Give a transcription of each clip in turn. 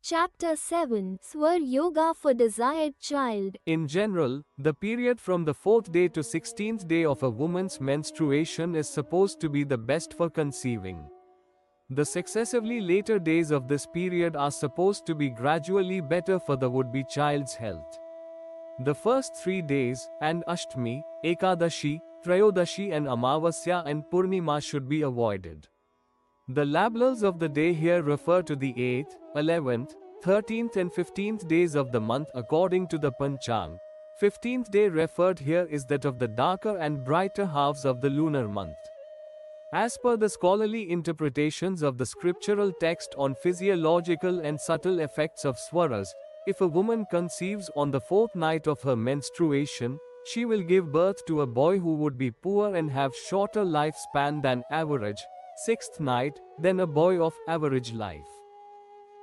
Chapter 7 Swar Yoga for Desired Child. In general, the period from the 4th day to 16th day of a woman's menstruation is supposed to be the best for conceiving. The successively later days of this period are supposed to be gradually better for the would-be child's health. The first 3 days, and Ashtami, Ekadashi, Trayodashi and Amavasya and Purnima should be avoided. The labels of the day here refer to the 8th, 11th, 13th and 15th days of the month according to the Panchang. 15th day referred here is that of the darker and brighter halves of the lunar month. As per the scholarly interpretations of the scriptural text on physiological and subtle effects of swaras, if a woman conceives on the 4th night of her menstruation, she will give birth to a boy who would be poor and have shorter lifespan than average. 6th night, then a boy of average life.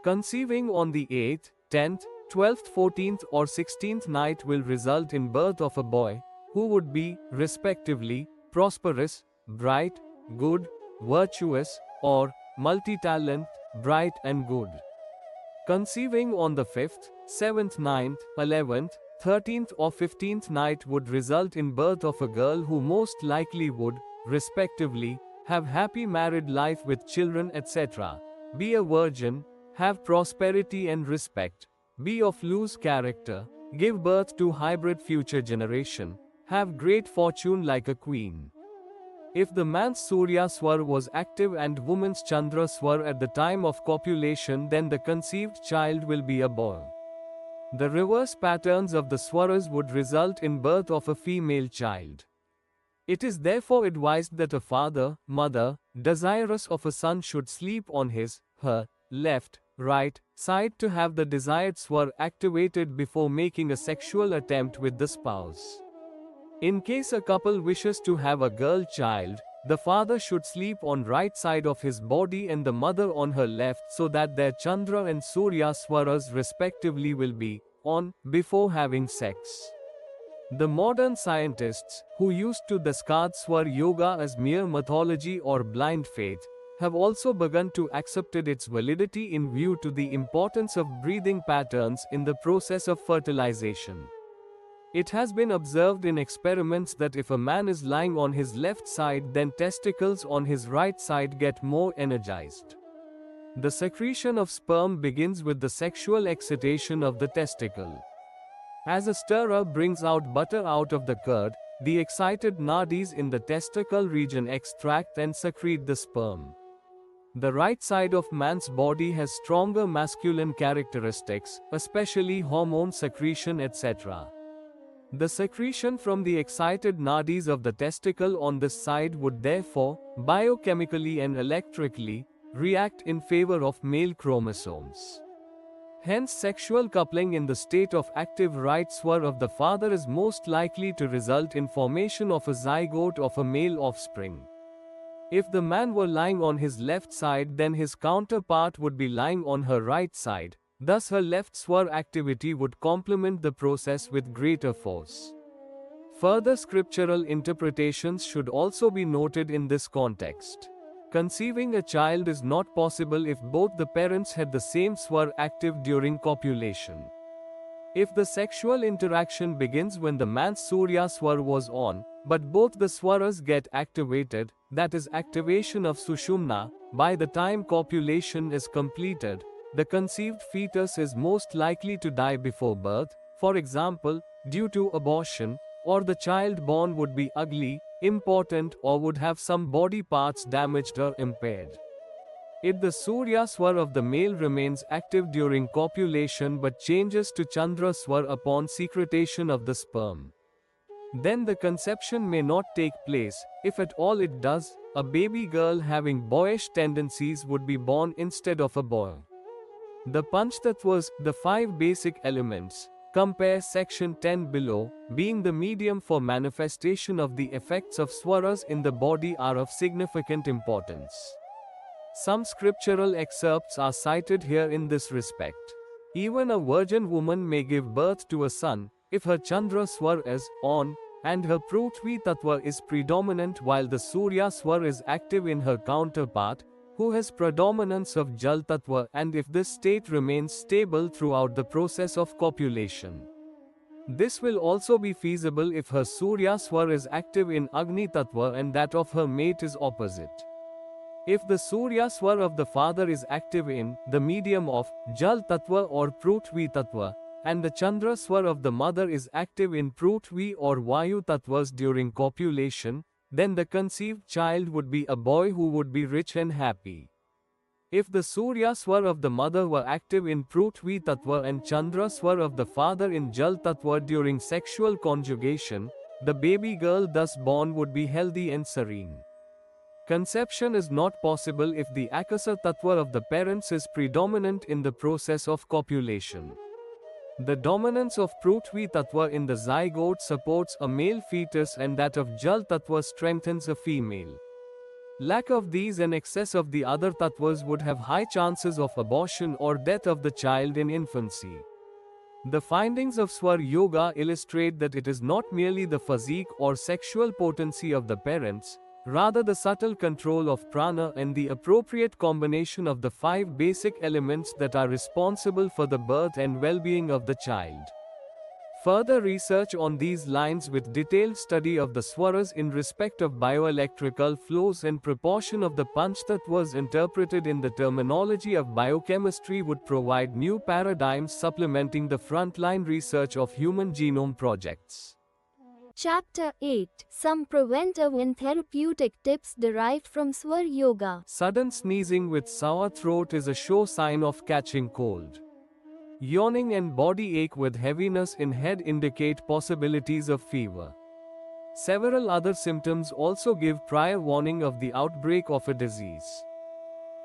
Conceiving on the 8th, 10th, 12th, 14th or 16th night will result in birth of a boy, who would be, respectively, prosperous, bright, good, virtuous, or multi-talent, bright and good. Conceiving on the 5th, 7th, 9th, 11th, 13th or 15th night would result in birth of a girl who most likely would, respectively, have happy married life with children etc., be a virgin, have prosperity and respect, be of loose character, give birth to hybrid future generation, have great fortune like a queen. If the man's Surya Swar was active and woman's Chandra Swar at the time of copulation, then the conceived child will be a boy. The reverse patterns of the Swaras would result in birth of a female child. It is therefore advised that a father, mother, desirous of a son should sleep on his, her, left, right side to have the desired swar activated before making a sexual attempt with the spouse. In case a couple wishes to have a girl child, the father should sleep on right side of his body and the mother on her left so that their Chandra and Surya swaras respectively will be on before having sex. The modern scientists, who used to discard Swar Yoga as mere mythology or blind faith, have also begun to accept its validity in view to the importance of breathing patterns in the process of fertilization. It has been observed in experiments that if a man is lying on his left side, then testicles on his right side get more energized. The secretion of sperm begins with the sexual excitation of the testicle. As a stirrer brings out butter out of the curd, the excited nadis in the testicle region extract and secrete the sperm. The right side of man's body has stronger masculine characteristics, especially hormone secretion etc. The secretion from the excited nadis of the testicle on this side would therefore, biochemically and electrically, react in favor of male chromosomes. Hence, sexual coupling in the state of active right swar of the father is most likely to result in formation of a zygote of a male offspring. If the man were lying on his left side, then his counterpart would be lying on her right side, thus her left swar activity would complement the process with greater force. Further scriptural interpretations should also be noted in this context. Conceiving a child is not possible if both the parents had the same swar active during copulation. If the sexual interaction begins when the man's Surya swar was on, but both the swaras get activated, that is activation of Sushumna, by the time copulation is completed, the conceived fetus is most likely to die before birth, for example, due to abortion, or the child born would be ugly, impotent or would have some body parts damaged or impaired. If the Surya swar of the male remains active during copulation but changes to Chandra swar upon secretion of the sperm, then the conception may not take place. If at all it does, a baby girl having boyish tendencies would be born instead of a boy. The Panchtattvas, the 5 basic elements, compare section 10 below, being the medium for manifestation of the effects of swaras in the body are of significant importance. Some scriptural excerpts are cited here in this respect. Even a virgin woman may give birth to a son, if her Chandra swar is on, and her Prithvi Tattva is predominant while the Surya swar is active in her counterpart, who has predominance of Jal Tattva, and if this state remains stable throughout the process of copulation. This will also be feasible if her Surya Swar is active in Agni Tattva and that of her mate is opposite. If the Surya Swar of the father is active in the medium of Jal Tattva or Prithvi Tattva, and the Chandra Swar of the mother is active in Prithvi or Vayu Tattvas during copulation, then the conceived child would be a boy who would be rich and happy. If the Surya Swar of the mother were active in Prithvi Tattva and Chandra Swar of the father in Jal Tattva during sexual conjugation, the baby girl thus born would be healthy and serene. Conception is not possible if the Akasa Tattva of the parents is predominant in the process of copulation. The dominance of Prithvi Tattva in the zygote supports a male fetus and that of Jal Tattva strengthens a female. Lack of these and excess of the other tattvas would have high chances of abortion or death of the child in infancy. The findings of Swar Yoga illustrate that it is not merely the physique or sexual potency of the parents, rather the subtle control of prana and the appropriate combination of the 5 basic elements that are responsible for the birth and well-being of the child. Further research on these lines with detailed study of the swaras in respect of bioelectrical flows and proportion of the Panchtattvas interpreted in the terminology of biochemistry would provide new paradigms supplementing the frontline research of human genome projects. Chapter 8. Some preventive and therapeutic tips derived from Swar Yoga. Sudden sneezing with sour throat is a sure sign of catching cold. Yawning and body ache with heaviness in head indicate possibilities of fever. Several other symptoms also give prior warning of the outbreak of a disease.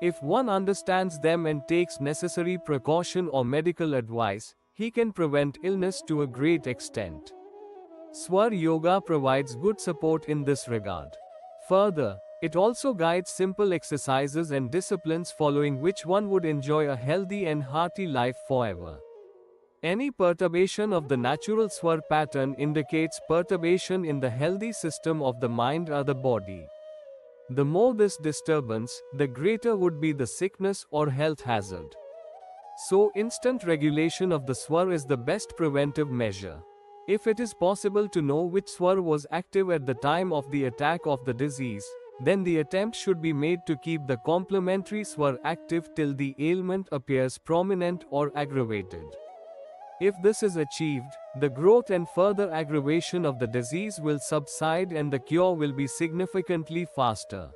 If one understands them and takes necessary precaution or medical advice, he can prevent illness to a great extent. Swar Yoga provides good support in this regard. Further, it also guides simple exercises and disciplines following which one would enjoy a healthy and hearty life forever. Any perturbation of the natural swar pattern indicates perturbation in the healthy system of the mind or the body. The more this disturbance, the greater would be the sickness or health hazard. So instant regulation of the swar is the best preventive measure. If it is possible to know which swar was active at the time of the attack of the disease, then the attempt should be made to keep the complementary swar active till the ailment appears prominent or aggravated. If this is achieved, the growth and further aggravation of the disease will subside and the cure will be significantly faster.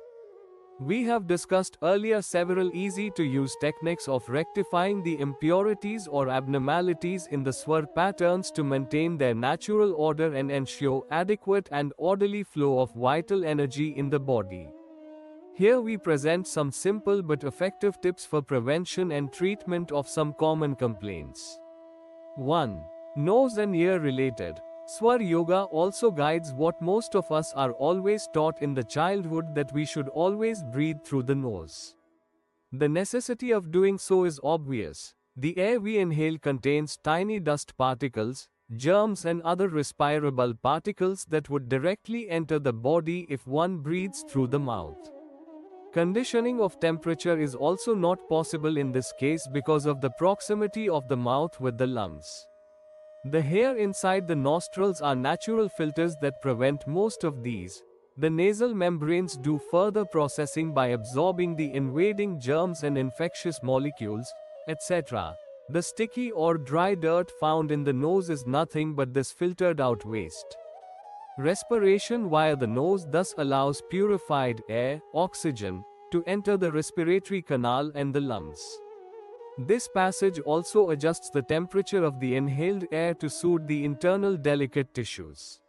We have discussed earlier several easy-to-use techniques of rectifying the impurities or abnormalities in the swar patterns to maintain their natural order and ensure adequate and orderly flow of vital energy in the body. Here we present some simple but effective tips for prevention and treatment of some common complaints. 1. Nose and ear related. Swar Yoga also guides what most of us are always taught in the childhood, that we should always breathe through the nose. The necessity of doing so is obvious. The air we inhale contains tiny dust particles, germs and other respirable particles that would directly enter the body if one breathes through the mouth. Conditioning of temperature is also not possible in this case because of the proximity of the mouth with the lungs. The hair inside the nostrils are natural filters that prevent most of these. The nasal membranes do further processing by absorbing the invading germs and infectious molecules, etc. The sticky or dry dirt found in the nose is nothing but this filtered out waste. Respiration via the nose thus allows purified air, oxygen, to enter the respiratory canal and the lungs. This passage also adjusts the temperature of the inhaled air to suit the internal delicate tissues.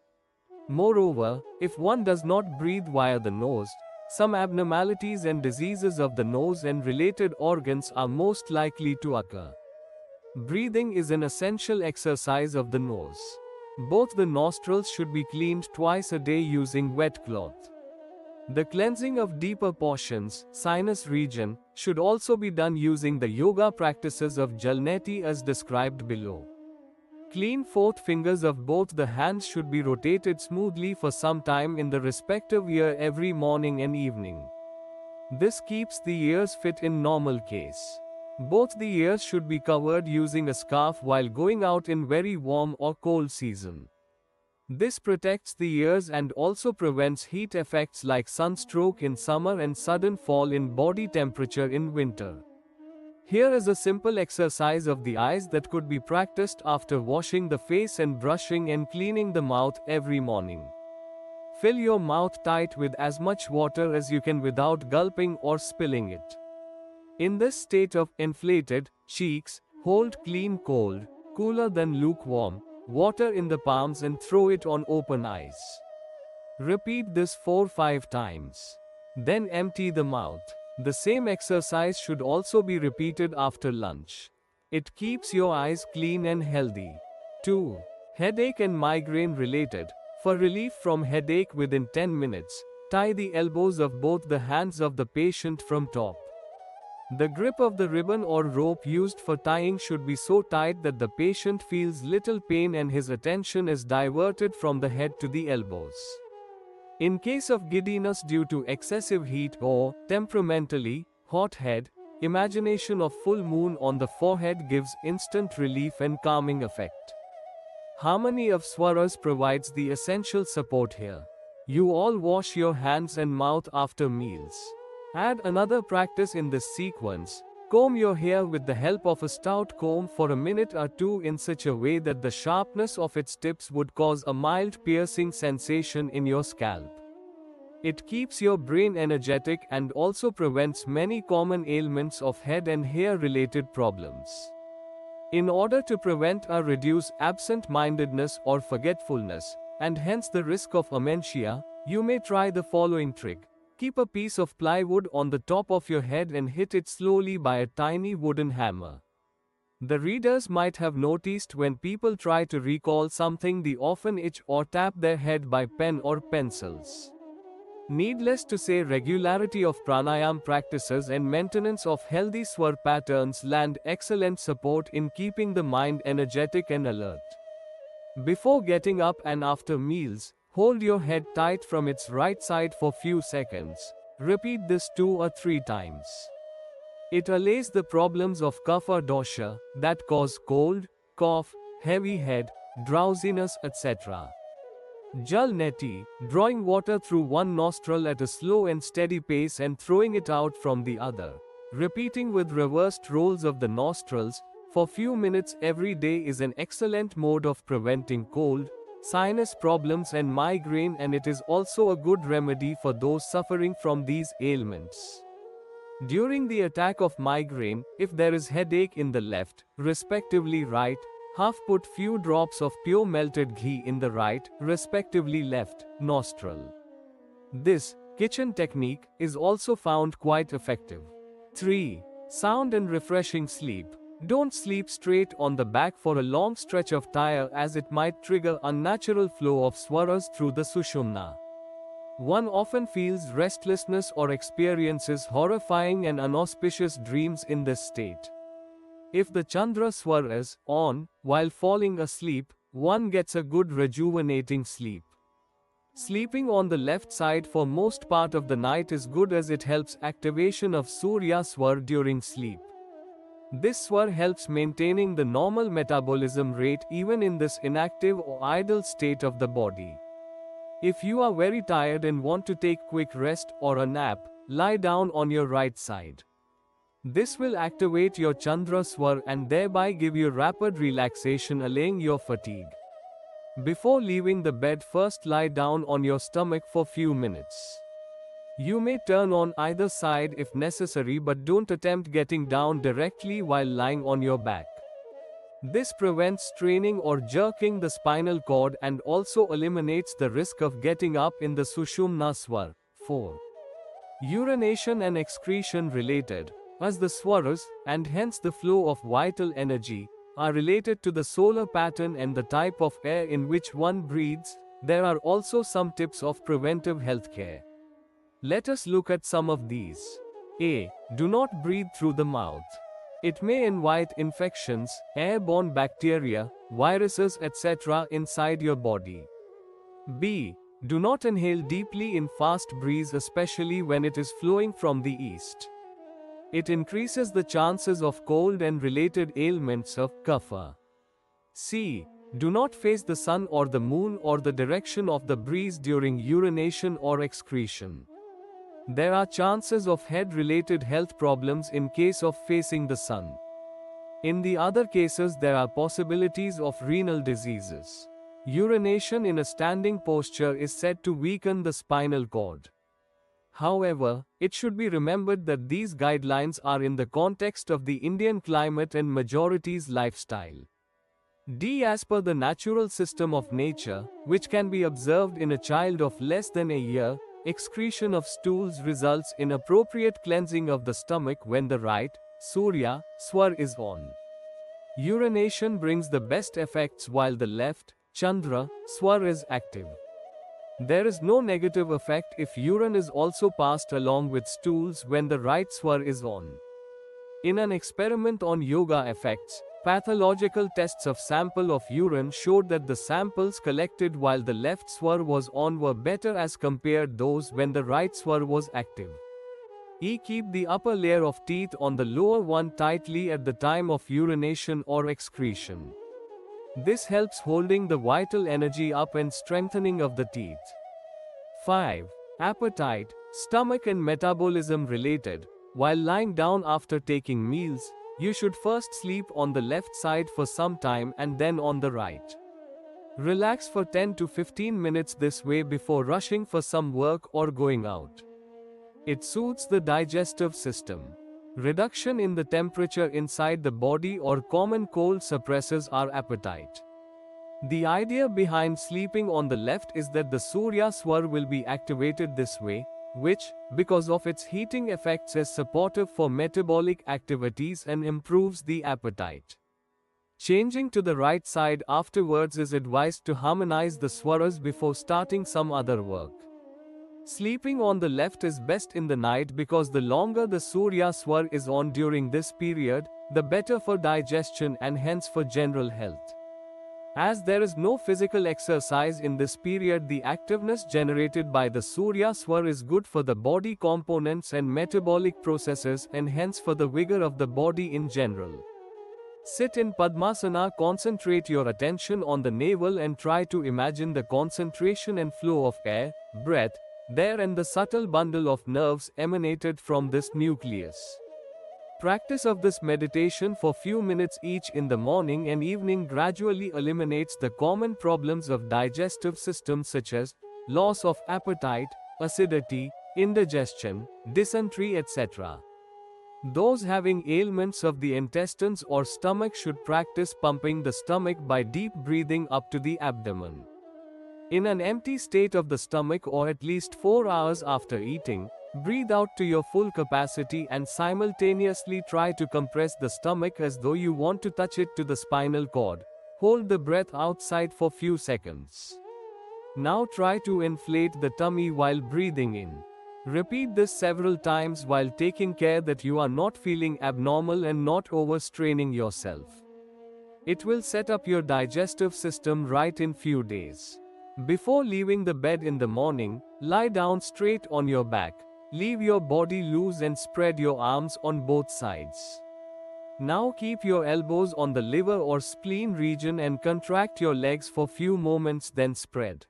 Moreover, if one does not breathe via the nose, some abnormalities and diseases of the nose and related organs are most likely to occur. Breathing is an essential exercise of the nose. Both the nostrils should be cleaned twice a day using wet cloth. The cleansing of deeper portions, sinus region, should also be done using the yoga practices of Jalneti as described below. Clean fourth fingers of both the hands should be rotated smoothly for some time in the respective ear every morning and evening. This keeps the ears fit in normal case. Both the ears should be covered using a scarf while going out in very warm or cold season. This protects the ears and also prevents heat effects like sunstroke in summer and sudden fall in body temperature in winter. Here is a simple exercise of the eyes that could be practiced after washing the face and brushing and cleaning the mouth every morning. Fill your mouth tight with as much water as you can without gulping or spilling it. In this state of inflated cheeks, hold clean cold, cooler than lukewarm, water in the palms and throw it on open eyes. Repeat this 4-5 times. Then empty the mouth. The same exercise should also be repeated after lunch. It keeps your eyes clean and healthy. 2. Headache and migraine related. For relief from headache within 10 minutes, tie the elbows of both the hands of the patient from top. The grip of the ribbon or rope used for tying should be so tight that the patient feels little pain and his attention is diverted from the head to the elbows. In case of giddiness due to excessive heat or, temperamentally, hot head, imagination of full moon on the forehead gives instant relief and calming effect. Harmony of swaras provides the essential support here. You all wash your hands and mouth after meals. Add another practice in this sequence. Comb your hair with the help of a stout comb for a minute or two in such a way that the sharpness of its tips would cause a mild piercing sensation in your scalp. It keeps your brain energetic and also prevents many common ailments of head and hair related problems. In order to prevent or reduce absent-mindedness or forgetfulness, and hence the risk of amnesia, you may try the following trick. Keep a piece of plywood on the top of your head and hit it slowly by a tiny wooden hammer. The readers might have noticed when people try to recall something they often itch or tap their head by pen or pencils. Needless to say, regularity of pranayam practices and maintenance of healthy swar patterns lend excellent support in keeping the mind energetic and alert. Before getting up and after meals, hold your head tight from its right side for few seconds. Repeat this 2 or 3 times. It allays the problems of kapha dosha that cause cold, cough, heavy head, drowsiness, etc. Jal neti, drawing water through one nostril at a slow and steady pace and throwing it out from the other. Repeating with reversed rolls of the nostrils for few minutes every day is an excellent mode of preventing cold, sinus problems and migraine, and it is also a good remedy for those suffering from these ailments. During the attack of migraine, if there is headache in the left, respectively right, half put few drops of pure melted ghee in the right, respectively left, nostril. This kitchen technique is also found quite effective. 3. Sound and refreshing sleep. Don't sleep straight on the back for a long stretch of time, as it might trigger unnatural flow of swaras through the sushumna. One often feels restlessness or experiences horrifying and unauspicious dreams in this state. If the Chandra swar is on while falling asleep, one gets a good rejuvenating sleep. Sleeping on the left side for most part of the night is good, as it helps activation of Surya swar during sleep. This swar helps maintaining the normal metabolism rate even in this inactive or idle state of the body. If you are very tired and want to take quick rest or a nap, lie down on your right side. This will activate your Chandra swar and thereby give you rapid relaxation, allaying your fatigue. Before leaving the bed, first lie down on your stomach for few minutes. You may turn on either side if necessary, but don't attempt getting down directly while lying on your back. This prevents straining or jerking the spinal cord and also eliminates the risk of getting up in the Sushumna swar. 4. Urination and excretion related. As the swaras, and hence the flow of vital energy, are related to the solar pattern and the type of air in which one breathes, there are also some tips of preventive health care. Let us look at some of these. A. Do not breathe through the mouth. It may invite infections, airborne bacteria, viruses, etc. inside your body. B. Do not inhale deeply in fast breeze, especially when it is flowing from the east. It increases the chances of cold and related ailments of kapha. C. Do not face the sun or the moon or the direction of the breeze during urination or excretion. There are chances of head-related health problems in case of facing the sun. In the other cases, there are possibilities of renal diseases. Urination in a standing posture is said to weaken the spinal cord. However, it should be remembered that these guidelines are in the context of the Indian climate and majority's lifestyle. D. As per the natural system of nature, which can be observed in a child of less than a year, excretion of stools results in appropriate cleansing of the stomach when the right, Surya, swar is on. Urination brings the best effects while the left, Chandra, swar is active. There is no negative effect if urine is also passed along with stools when the right swar is on. In an experiment on yoga effects, pathological tests of sample of urine showed that the samples collected while the left swar was on were better as compared those when the right swar was active. Keep the upper layer of teeth on the lower one tightly at the time of urination or excretion. This helps holding the vital energy up and strengthening of the teeth. 5. Appetite, stomach and metabolism related. While lying down after taking meals, you should first sleep on the left side for some time and then on the right. Relax for 10 to 15 minutes this way before rushing for some work or going out. It soothes the digestive system. Reduction in the temperature inside the body or common cold suppresses our appetite. The idea behind sleeping on the left is that the Surya swar will be activated this way, which, because of its heating effects, is supportive for metabolic activities and improves the appetite. Changing to the right side afterwards is advised to harmonize the swaras before starting some other work. Sleeping on the left is best in the night because the longer the Surya swar is on during this period, the better for digestion and hence for general health. As there is no physical exercise in this period, the activeness generated by the Surya swar is good for the body components and metabolic processes and hence for the vigor of the body in general. Sit in Padmasana, concentrate your attention on the navel and try to imagine the concentration and flow of air, breath, there and the subtle bundle of nerves emanated from this nucleus. Practice of this meditation for few minutes each in the morning and evening gradually eliminates the common problems of digestive system such as loss of appetite, acidity, indigestion, dysentery, etc. Those having ailments of the intestines or stomach should practice pumping the stomach by deep breathing up to the abdomen. In an empty state of the stomach or at least 4 hours after eating, breathe out to your full capacity and simultaneously try to compress the stomach as though you want to touch it to the spinal cord. Hold the breath outside for few seconds. Now try to inflate the tummy while breathing in. Repeat this several times while taking care that you are not feeling abnormal and not overstraining yourself. It will set up your digestive system right in few days. Before leaving the bed in the morning, lie down straight on your back. Leave your body loose and spread your arms on both sides. Now keep your elbows on the liver or spleen region and contract your legs for few moments, then spread.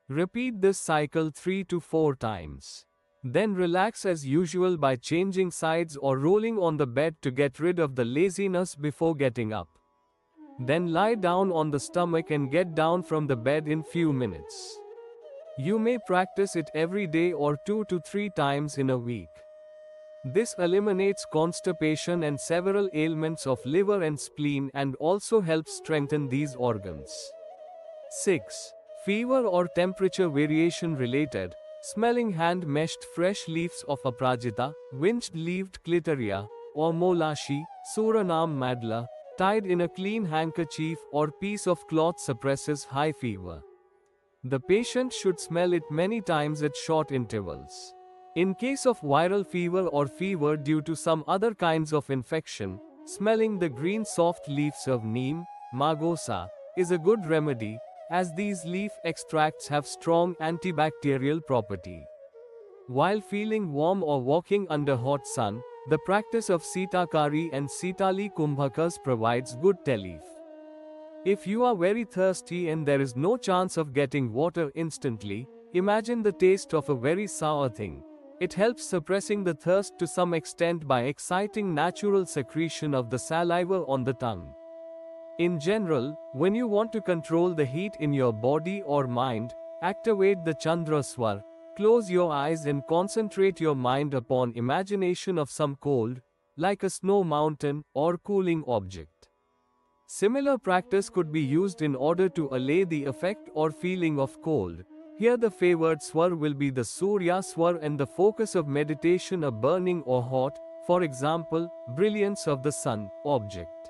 Repeat this cycle 3 to 4 times. Then relax as usual by changing sides or rolling on the bed to get rid of the laziness before getting up. Then lie down on the stomach and get down from the bed in few minutes. You may practice it every day or 2 to 3 times in a week. This eliminates constipation and several ailments of liver and spleen and also helps strengthen these organs. 6. Fever or temperature variation related. Smelling hand-meshed fresh leaves of Aprajita, winched-leaved clitoria, or molashi, Suranam madla, tied in a clean handkerchief or piece of cloth suppresses high fever. The patient should smell it many times at short intervals. In case of viral fever or fever due to some other kinds of infection, smelling the green soft leaves of neem, magosa, is a good remedy, as these leaf extracts have strong antibacterial property. While feeling warm or walking under hot sun, the practice of Sitakari and Sitali Kumbhakas provides good relief. If you are very thirsty and there is no chance of getting water instantly, imagine the taste of a very sour thing. It helps suppressing the thirst to some extent by exciting natural secretion of the saliva on the tongue. In general, when you want to control the heat in your body or mind, activate the Chandra Swar, close your eyes and concentrate your mind upon imagination of some cold, like a snow mountain or cooling object. Similar practice could be used in order to allay the effect or feeling of cold. Here the favored swar will be the Surya swar and the focus of meditation a burning or hot, for example, brilliance of the sun, object.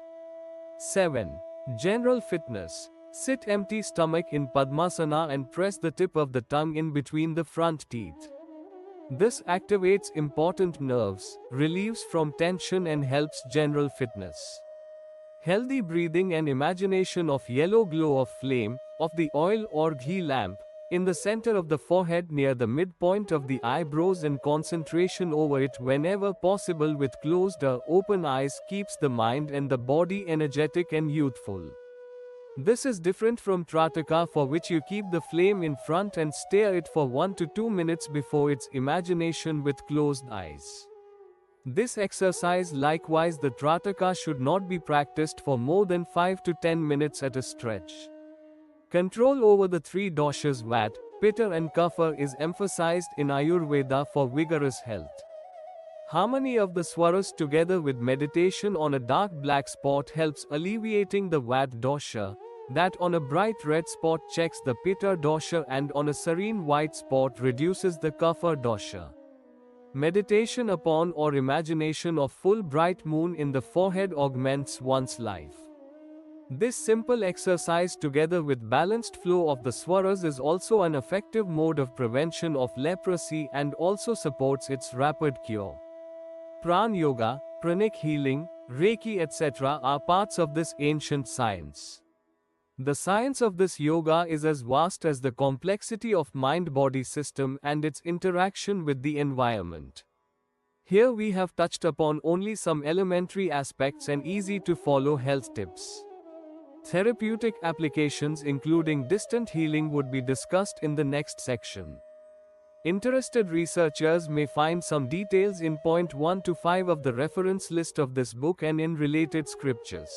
7. General fitness. Sit empty stomach in Padmasana and press the tip of the tongue in between the front teeth. This activates important nerves, relieves from tension and helps general fitness. Healthy breathing and imagination of yellow glow of flame, of the oil or ghee lamp, in the center of the forehead near the midpoint of the eyebrows and concentration over it whenever possible with closed or open eyes keeps the mind and the body energetic and youthful. This is different from Trataka, for which you keep the flame in front and stare it for 1 to 2 minutes before its imagination with closed eyes. This exercise likewise the Trataka should not be practiced for more than 5 to 10 minutes at a stretch. Control over the 3 doshas Vat, Pitta and Kapha is emphasized in Ayurveda for vigorous health. Harmony of the swaras together with meditation on a dark black spot helps alleviating the Vat dosha, that on a bright red spot checks the Pitta dosha and on a serene white spot reduces the Kapha dosha. Meditation upon or imagination of full bright moon in the forehead augments one's life. This simple exercise together with balanced flow of the swaras is also an effective mode of prevention of leprosy and also supports its rapid cure. Pran Yoga, pranic healing, Reiki etc. are parts of this ancient science. The science of this yoga is as vast as the complexity of mind-body system and its interaction with the environment. Here we have touched upon only some elementary aspects and easy-to-follow health tips. Therapeutic applications including distant healing would be discussed in the next section. Interested researchers may find some details in point 1 to 5 of the reference list of this book and in related scriptures.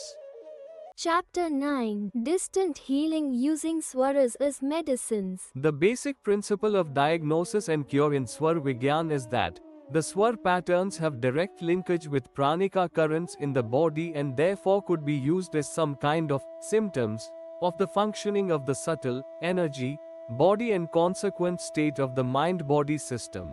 Chapter 9. Distant healing using swaras as medicines. The basic principle of diagnosis and cure in Swar Vigyan is that the swar patterns have direct linkage with pranika currents in the body and therefore could be used as some kind of symptoms of the functioning of the subtle energy, body and consequent state of the mind-body system.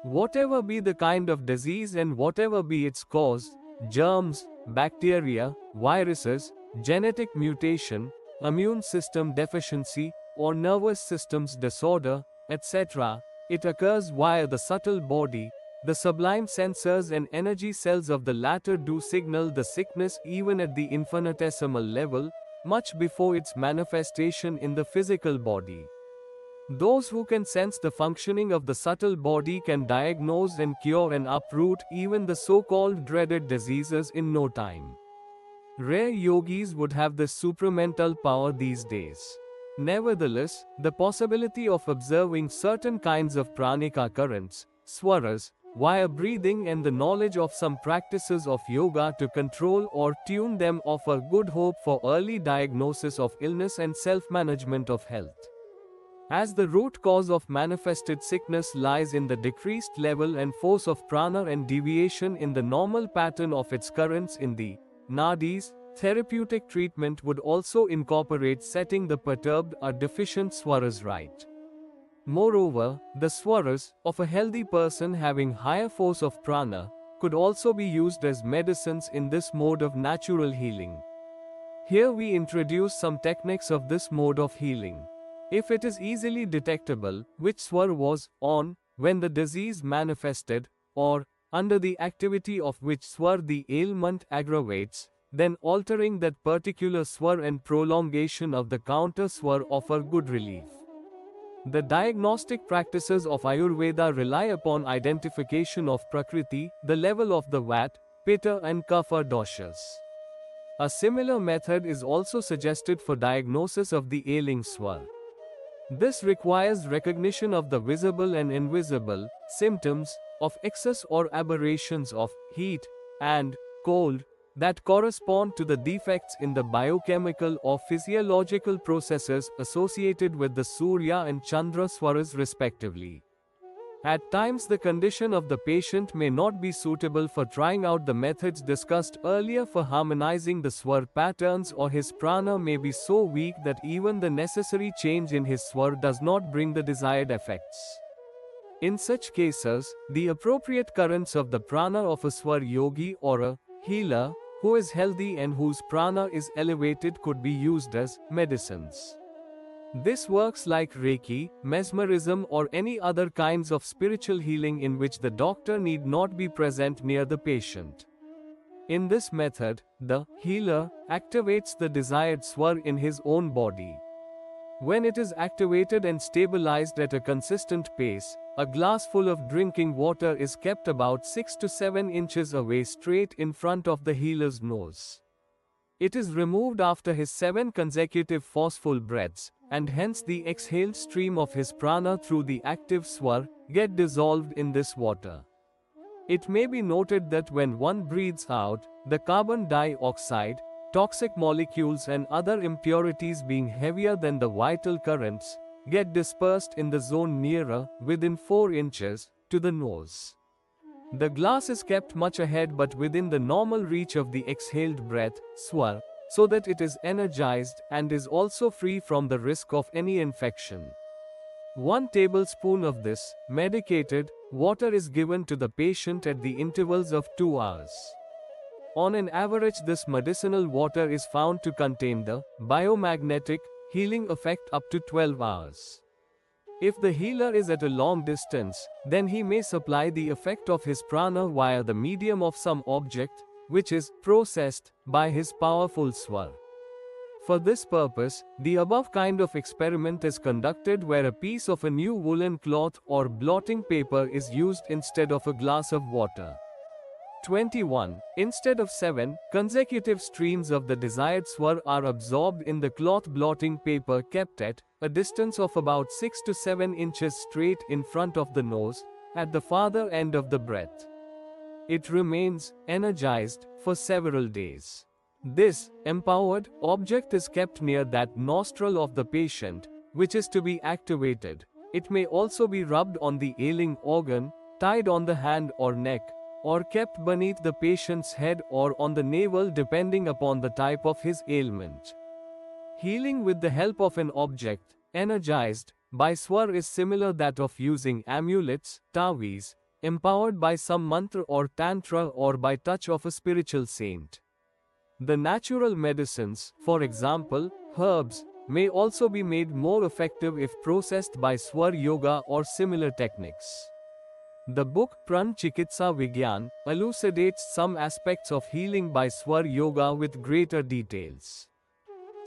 Whatever be the kind of disease and whatever be its cause, germs, bacteria, viruses, genetic mutation, immune system deficiency, or nervous system's disorder, etc., it occurs via the subtle body. The sublime sensors and energy cells of the latter do signal the sickness even at the infinitesimal level, much before its manifestation in the physical body. Those who can sense the functioning of the subtle body can diagnose and cure and uproot even the so-called dreaded diseases in no time. Rare yogis would have this supramental power these days. Nevertheless, the possibility of observing certain kinds of pranika currents, swaras, via breathing and the knowledge of some practices of yoga to control or tune them offer good hope for early diagnosis of illness and self-management of health. As the root cause of manifested sickness lies in the decreased level and force of prana and deviation in the normal pattern of its currents in the nadis, therapeutic treatment would also incorporate setting the perturbed or deficient swaras right. Moreover, the swaras of a healthy person having higher force of prana could also be used as medicines in this mode of natural healing. Here we introduce some techniques of this mode of healing. If it is easily detectable which swar was on when the disease manifested, or under the activity of which swar the ailment aggravates, then altering that particular swar and prolongation of the counter swar offer good relief. The diagnostic practices of Ayurveda rely upon identification of Prakriti, the level of the Vat, Pitta and Kapha doshas. A similar method is also suggested for diagnosis of the ailing swar. This requires recognition of the visible and invisible symptoms of excess or aberrations of heat and cold that correspond to the defects in the biochemical or physiological processes associated with the Surya and Chandra swaras respectively. At times the condition of the patient may not be suitable for trying out the methods discussed earlier for harmonizing the swar patterns, or his prana may be so weak that even the necessary change in his swar does not bring the desired effects. In such cases, the appropriate currents of the prana of a swar yogi or a healer who is healthy and whose prana is elevated could be used as medicines. This works like Reiki, mesmerism or any other kinds of spiritual healing in which the doctor need not be present near the patient. In this method, the healer activates the desired swar in his own body. When it is activated and stabilized at a consistent pace, a glass full of drinking water is kept about 6 to 7 inches away straight in front of the healer's nose. It is removed after his 7 consecutive forceful breaths, and hence the exhaled stream of his prana through the active swar get dissolved in this water. It may be noted that when one breathes out, the carbon dioxide, toxic molecules and other impurities being heavier than the vital currents, get dispersed in the zone nearer, within 4 inches, to the nose. The glass is kept much ahead but within the normal reach of the exhaled breath, swar, so that it is energized and is also free from the risk of any infection. 1 tablespoon of this medicated water is given to the patient at the intervals of 2 hours. On an average, this medicinal water is found to contain the biomagnetic healing effect up to 12 hours. If the healer is at a long distance, then he may supply the effect of his prana via the medium of some object, which is processed by his powerful swar. For this purpose, the above kind of experiment is conducted where a piece of a new woolen cloth or blotting paper is used instead of a glass of water. 21. Instead of 7 consecutive streams of the desired swar are absorbed in the cloth blotting paper kept at a distance of about 6 to 7 inches straight in front of the nose, at the farther end of the breath. It remains energized for several days. This empowered object is kept near that nostril of the patient, which is to be activated. It may also be rubbed on the ailing organ, tied on the hand or neck, or kept beneath the patient's head or on the navel depending upon the type of his ailment. Healing with the help of an object, energized by swar, is similar that of using amulets, tavis, empowered by some mantra or tantra or by touch of a spiritual saint. The natural medicines, for example, herbs, may also be made more effective if processed by swar yoga or similar techniques. The book Pran Chikitsa Vigyan elucidates some aspects of healing by swar yoga with greater details.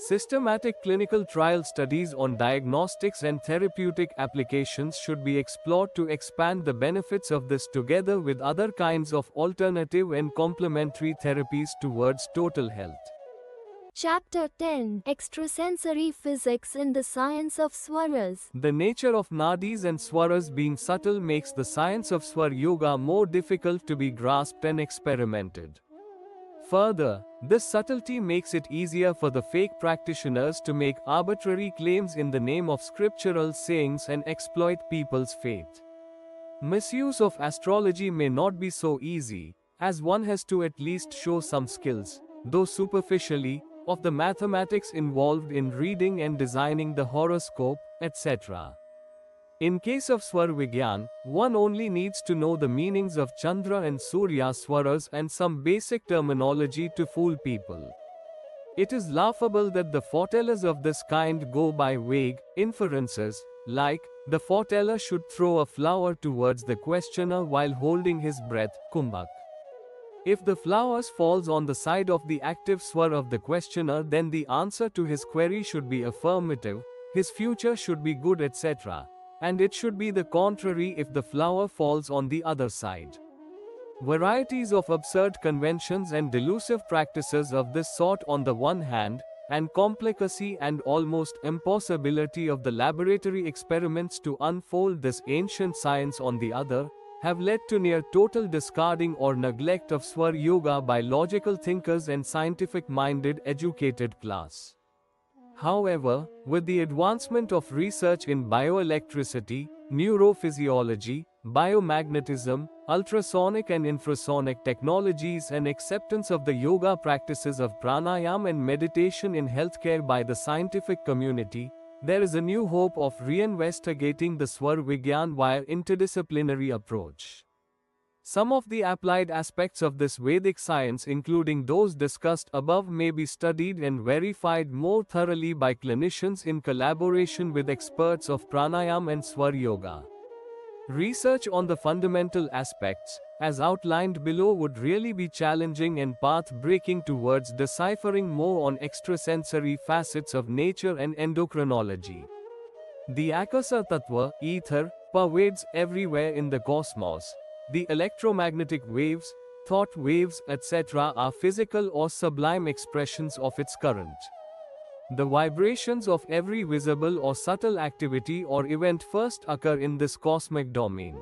Systematic clinical trial studies on diagnostics and therapeutic applications should be explored to expand the benefits of this together with other kinds of alternative and complementary therapies towards total health. Chapter 10. Extrasensory Physics in the Science of Swaras. The nature of nadis and swaras being subtle makes the science of swar yoga more difficult to be grasped and experimented. Further, this subtlety makes it easier for the fake practitioners to make arbitrary claims in the name of scriptural sayings and exploit people's faith. Misuse of astrology may not be so easy, as one has to at least show some skills, though superficially, of the mathematics involved in reading and designing the horoscope, etc. In case of Swar Vigyan, one only needs to know the meanings of Chandra and Surya swaras and some basic terminology to fool people. It is laughable that the foretellers of this kind go by vague inferences, like, the foreteller should throw a flower towards the questioner while holding his breath, kumbhak. If the flowers falls on the side of the active swar of the questioner, then the answer to his query should be affirmative, his future should be good, etc. And it should be the contrary if the flower falls on the other side. Varieties of absurd conventions and delusive practices of this sort on the one hand, and complicacy and almost impossibility of the laboratory experiments to unfold this ancient science on the other, have led to near total discarding or neglect of swar yoga by logical thinkers and scientific-minded educated class. However, with the advancement of research in bioelectricity, neurophysiology, biomagnetism, ultrasonic and infrasonic technologies, and acceptance of the yoga practices of pranayama and meditation in healthcare by the scientific community, there is a new hope of reinvestigating the swar vigyan via interdisciplinary approach. Some of the applied aspects of this Vedic science, including those discussed above, may be studied and verified more thoroughly by clinicians in collaboration with experts of pranayama and swar yoga. Research on the fundamental aspects, as outlined below, would really be challenging and path-breaking towards deciphering more on extrasensory facets of nature and endocrinology. The Akasa Tattva, ether, pervades everywhere in the cosmos. The electromagnetic waves, thought waves, etc. are physical or sublime expressions of its current. The vibrations of every visible or subtle activity or event first occur in this cosmic domain.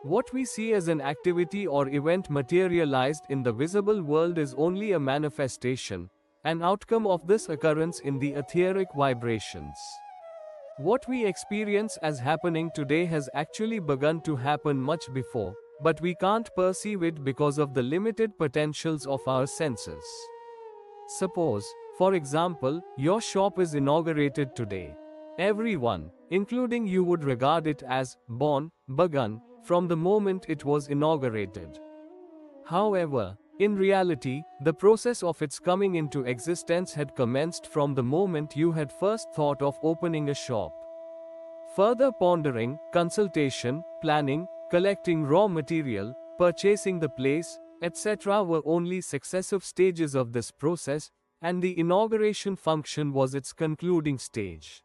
What we see as an activity or event materialized in the visible world is only a manifestation, an outcome of this occurrence in the etheric vibrations. What we experience as happening today has actually begun to happen much before, but we can't perceive it because of the limited potentials of our senses. Suppose, for example, your shop is inaugurated today. Everyone, including you, would regard it as born, begun, from the moment it was inaugurated. However, in reality, the process of its coming into existence had commenced from the moment you had first thought of opening a shop. Further pondering, consultation, planning, collecting raw material, purchasing the place, etc. were only successive stages of this process, and the inauguration function was its concluding stage.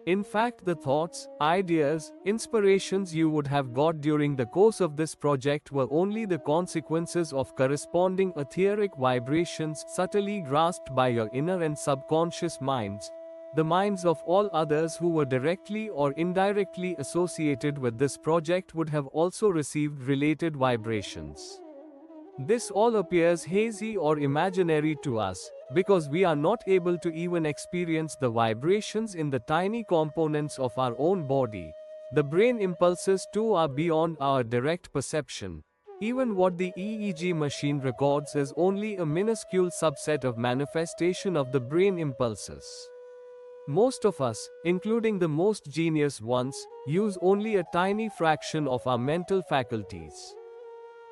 In fact, the thoughts, ideas, inspirations you would have got during the course of this project were only the consequences of corresponding etheric vibrations subtly grasped by your inner and subconscious minds, the minds of all others who were directly or indirectly associated with this project would have also received related vibrations. This all appears hazy or imaginary to us, because we are not able to even experience the vibrations in the tiny components of our own body. The brain impulses too are beyond our direct perception. Even what the EEG machine records is only a minuscule subset of manifestation of the brain impulses. Most of us, including the most genius ones, use only a tiny fraction of our mental faculties.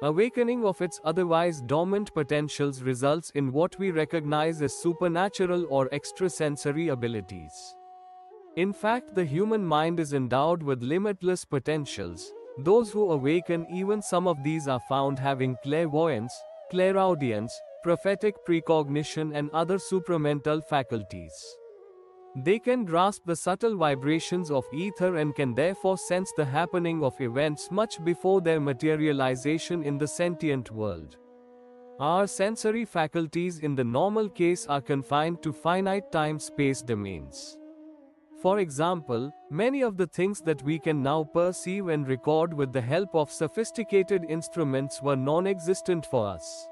Awakening of its otherwise dormant potentials results in what we recognize as supernatural or extrasensory abilities. In fact, the human mind is endowed with limitless potentials. Those who awaken even some of these are found having clairvoyance, clairaudience, prophetic precognition, and other supramental faculties. They can grasp the subtle vibrations of ether and can therefore sense the happening of events much before their materialization in the sentient world. Our sensory faculties in the normal case are confined to finite time-space domains. For example, many of the things that we can now perceive and record with the help of sophisticated instruments were non-existent for us.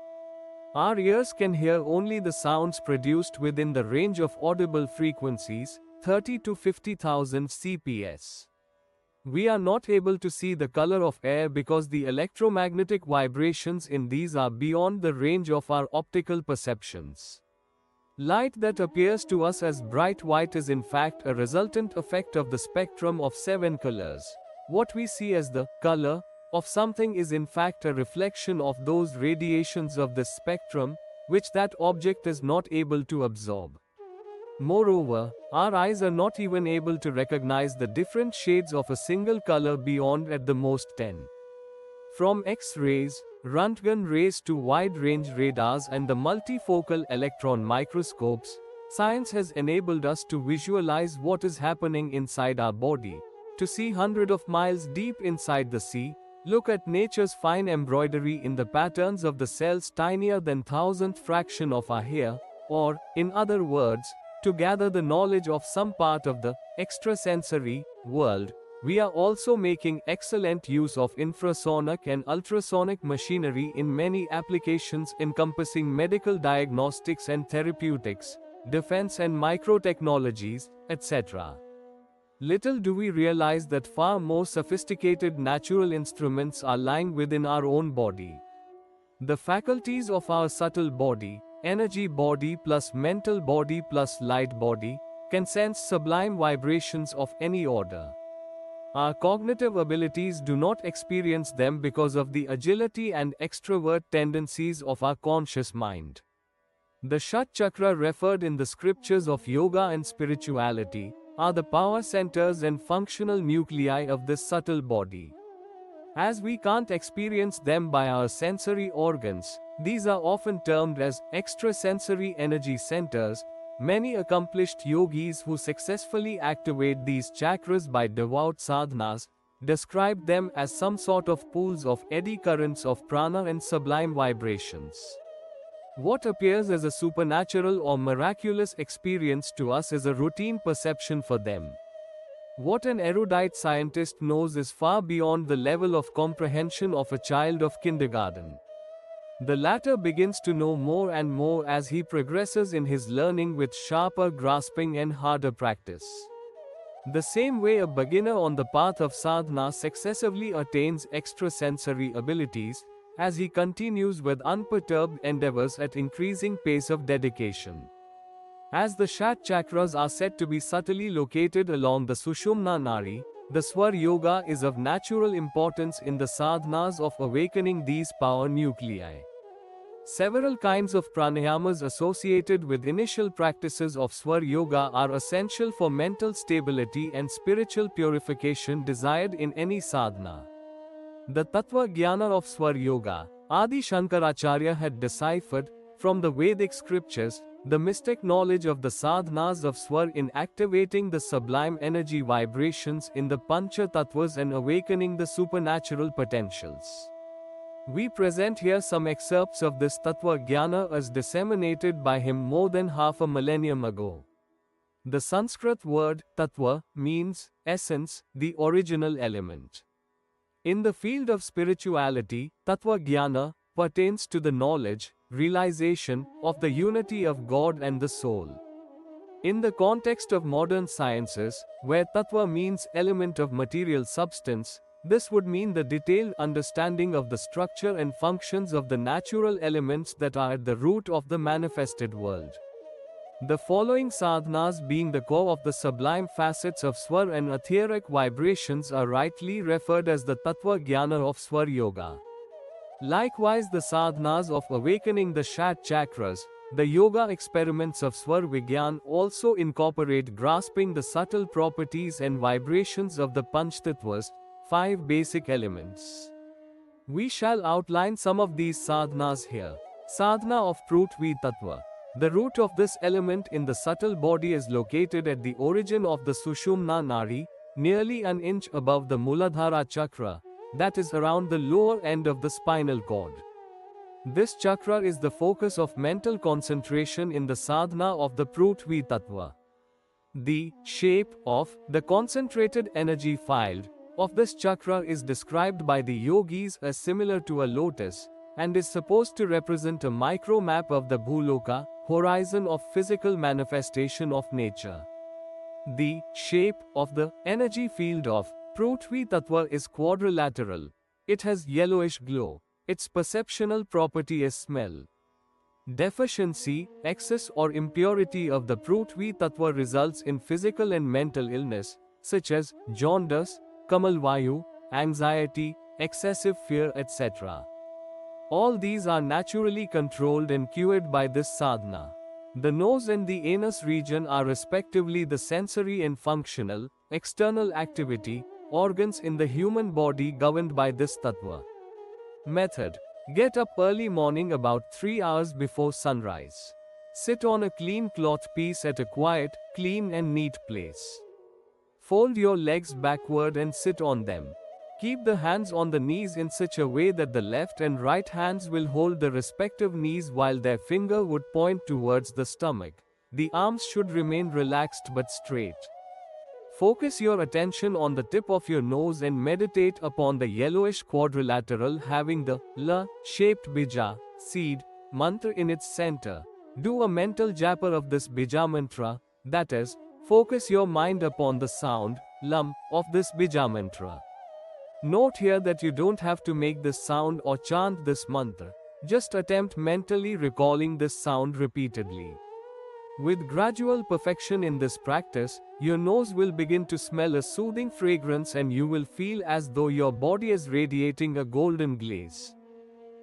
Our ears can hear only the sounds produced within the range of audible frequencies, 30 to 50,000 CPS. We are not able to see the color of air because the electromagnetic vibrations in these are beyond the range of our optical perceptions. Light that appears to us as bright white is in fact a resultant effect of the spectrum of 7 colors. What we see as the color of something is in fact a reflection of those radiations of the spectrum, which that object is not able to absorb. Moreover, our eyes are not even able to recognize the different shades of a single color beyond at the most 10. From X-rays, Röntgen rays to wide-range radars and the multifocal electron microscopes, science has enabled us to visualize what is happening inside our body, to see hundreds of miles deep inside the sea, look at nature's fine embroidery in the patterns of the cells tinier than thousandth fraction of our hair, or, in other words, to gather the knowledge of some part of the extrasensory world. We are also making excellent use of infrasonic and ultrasonic machinery in many applications encompassing medical diagnostics and therapeutics, defense and microtechnologies, etc. Little do we realize that far more sophisticated natural instruments are lying within our own body. The faculties of our subtle body, energy body plus mental body plus light body, can sense sublime vibrations of any order. Our cognitive abilities do not experience them because of the agility and extrovert tendencies of our conscious mind. The Shat Chakra referred in the scriptures of yoga and spirituality are the power centers and functional nuclei of this subtle body. As we can't experience them by our sensory organs, these are often termed as extrasensory energy centers. Many accomplished yogis who successfully activate these chakras by devout sadhanas describe them as some sort of pools of eddy currents of prana and sublime vibrations. What appears as a supernatural or miraculous experience to us is a routine perception for them. What an erudite scientist knows is far beyond the level of comprehension of a child of kindergarten. The latter begins to know more and more as he progresses in his learning with sharper grasping and harder practice. The same way a beginner on the path of sadhana successively attains extrasensory abilities, as he continues with unperturbed endeavors at increasing pace of dedication. As the Shat chakras are said to be subtly located along the Sushumna Nari, the Swar Yoga is of natural importance in the sadhanas of awakening these power nuclei. Several kinds of pranayamas associated with initial practices of Swar Yoga are essential for mental stability and spiritual purification desired in any sadhana. The Tattva Jnana of Swar Yoga, Adi Shankaracharya had deciphered, from the Vedic scriptures, the mystic knowledge of the sadhanas of Swar in activating the sublime energy vibrations in the Pancha Tattvas and awakening the supernatural potentials. We present here some excerpts of this Tattva Jnana as disseminated by him more than half a millennium ago. The Sanskrit word Tattva means essence, the original element. In the field of spirituality, Tattva Jnana pertains to the knowledge, realization of the unity of God and the soul. In the context of modern sciences, where Tattva means element of material substance, this would mean the detailed understanding of the structure and functions of the natural elements that are at the root of the manifested world. The following sadhanas, being the core of the sublime facets of Swar and etheric vibrations, are rightly referred as the Tattva Jnana of Swar Yoga. Likewise, the sadhanas of awakening the Shat chakras, the yoga experiments of Swar Vigyan, also incorporate grasping the subtle properties and vibrations of the Panchtattvas, 5 basic elements. We shall outline some of these sadhanas here. Sadhana of Prithvi Tattva. The root of this element in the subtle body is located at the origin of the Sushumna Nari, nearly an inch above the Muladhara chakra, that is around the lower end of the spinal cord. This chakra is the focus of mental concentration in the sadhana of the Prithvi Tattva. The shape of the concentrated energy field of this chakra is described by the yogis as similar to a lotus, and is supposed to represent a micro map of the Bhuloka, horizon of physical manifestation of nature. The shape of the energy field of Prithvi Tattva is quadrilateral. It has yellowish glow. Its perceptual property is smell. Deficiency, excess or impurity of the Prithvi Tattva results in physical and mental illness, such as jaundice, kamalvayu, anxiety, excessive fear, etc. All these are naturally controlled and cured by this sadhana. The nose and the anus region are respectively the sensory and functional, external activity, organs in the human body governed by this tattva. Method. Get up early morning about 3 hours before sunrise. Sit on a clean cloth piece at a quiet, clean and neat place. Fold your legs backward and sit on them. Keep the hands on the knees in such a way that the left and right hands will hold the respective knees while their finger would point towards the stomach. The arms should remain relaxed but straight. Focus your attention on the tip of your nose and meditate upon the yellowish quadrilateral having the La-shaped bija, seed, mantra in its center. Do a mental japa of this bija mantra, that is, focus your mind upon the sound, Lam, of this bija mantra. Note here that you don't have to make this sound or chant this mantra. Just attempt mentally recalling this sound repeatedly. With gradual perfection in this practice, your nose will begin to smell a soothing fragrance and you will feel as though your body is radiating a golden glaze.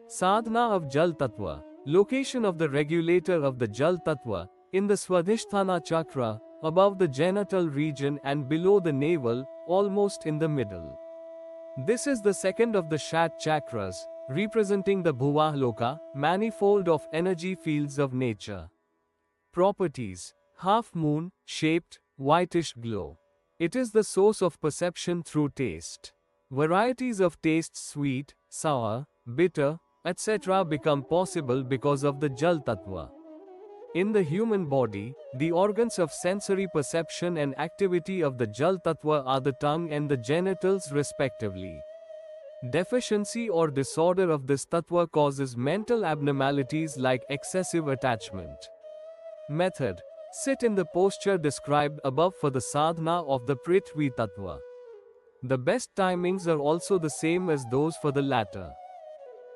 Sadhana of Jal Tattva. Location of the regulator of the Jal Tattva, in the Swadhisthana chakra, above the genital region and below the navel, almost in the middle. This is the second of the Shat chakras, representing the Bhuvaloka, manifold of energy fields of nature. Properties: half moon, shaped, whitish glow. It is the source of perception through taste. Varieties of tastes sweet, sour, bitter, etc. become possible because of the Jal Tattva. In the human body, the organs of sensory perception and activity of the Jal Tattva are the tongue and the genitals respectively. Deficiency or disorder of this Tattva causes mental abnormalities like excessive attachment. Method: sit in the posture described above for the sadhana of the Prithvi Tattva. The best timings are also the same as those for the latter.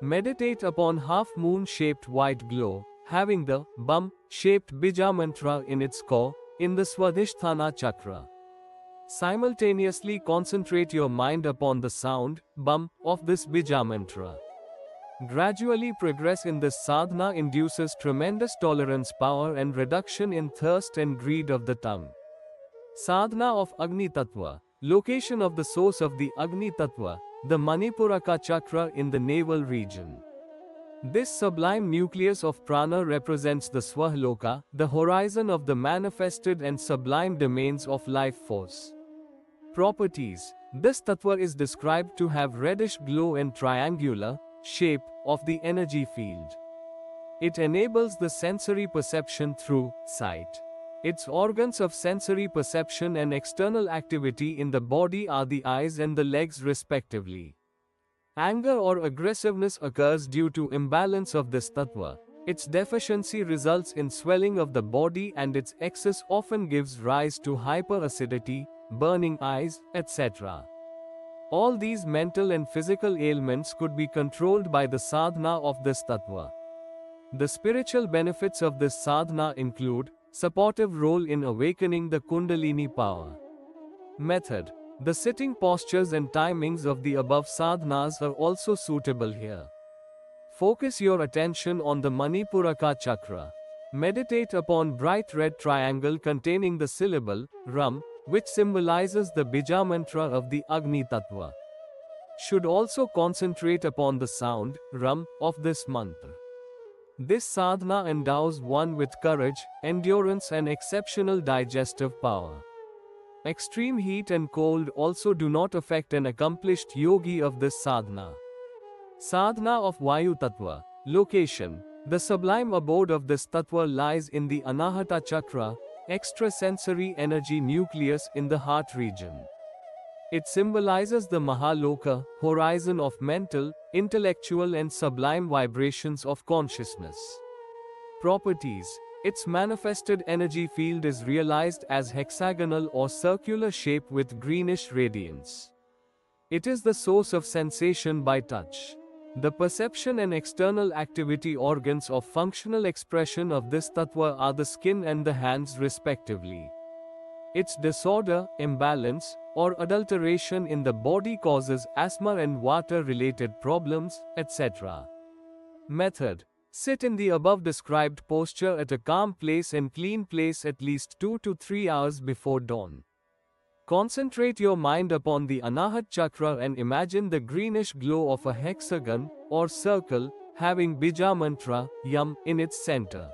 Meditate upon half-moon shaped white glow, having the shaped bija mantra in its core, in the Swadhisthana chakra. Simultaneously concentrate your mind upon the sound, of this bija mantra. Gradually progress in this sadhana induces tremendous tolerance power and reduction in thirst and greed of the tongue. Sadhana of Agni Tattva. Location of the source of the Agni Tattva, the Manipuraka chakra in the navel region. This sublime nucleus of prana represents the Swahloka, the horizon of the manifested and sublime domains of life force. Properties: this tattva is described to have reddish glow and triangular shape of the energy field. It enables the sensory perception through sight. Its organs of sensory perception and external activity in the body are the eyes and the legs respectively. Anger or aggressiveness occurs due to imbalance of this tattva. Its deficiency results in swelling of the body and its excess often gives rise to hyperacidity, burning eyes, etc. All these mental and physical ailments could be controlled by the sadhana of this tattva. The spiritual benefits of this sadhana include supportive role in awakening the Kundalini power. Method: the sitting postures and timings of the above sadhanas are also suitable here. Focus your attention on the Manipuraka chakra. Meditate upon bright red triangle containing the syllable Ram, which symbolizes the bija mantra of the Agni Tattva. Should also concentrate upon the sound Ram of this mantra. This sadhana endows one with courage, endurance and exceptional digestive power. Extreme heat and cold also do not affect an accomplished yogi of this sadhana. Sadhana of Vayu Tattva. Location: the sublime abode of this tattva lies in the Anahata chakra, extrasensory energy nucleus in the heart region. It symbolizes the Mahaloka, horizon of mental, intellectual and sublime vibrations of consciousness. Properties: its manifested energy field is realized as hexagonal or circular shape with greenish radiance. It is the source of sensation by touch. The perception and external activity organs of functional expression of this tattva are the skin and the hands respectively. Its disorder, imbalance, or adulteration in the body causes asthma and water-related problems, etc. Method: sit in the above described posture at a calm place and clean place at least 2 to 3 hours before dawn. Concentrate your mind upon the Anahat chakra and imagine the greenish glow of a hexagon or circle having bija mantra yam in its center.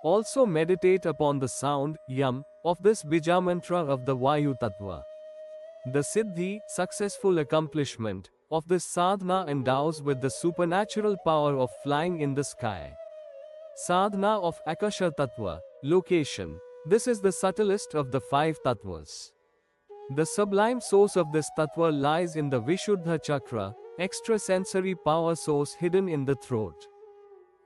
Also meditate upon the sound yam of this bija mantra of the Vayu Tattva. The siddhi, successful accomplishment, of this sadhana endows with the supernatural power of flying in the sky. Sadhana of Akasha Tattva, location. This is the subtlest of the 5 tattvas. The sublime source of this tattva lies in the Vishuddha chakra, extrasensory power source hidden in the throat.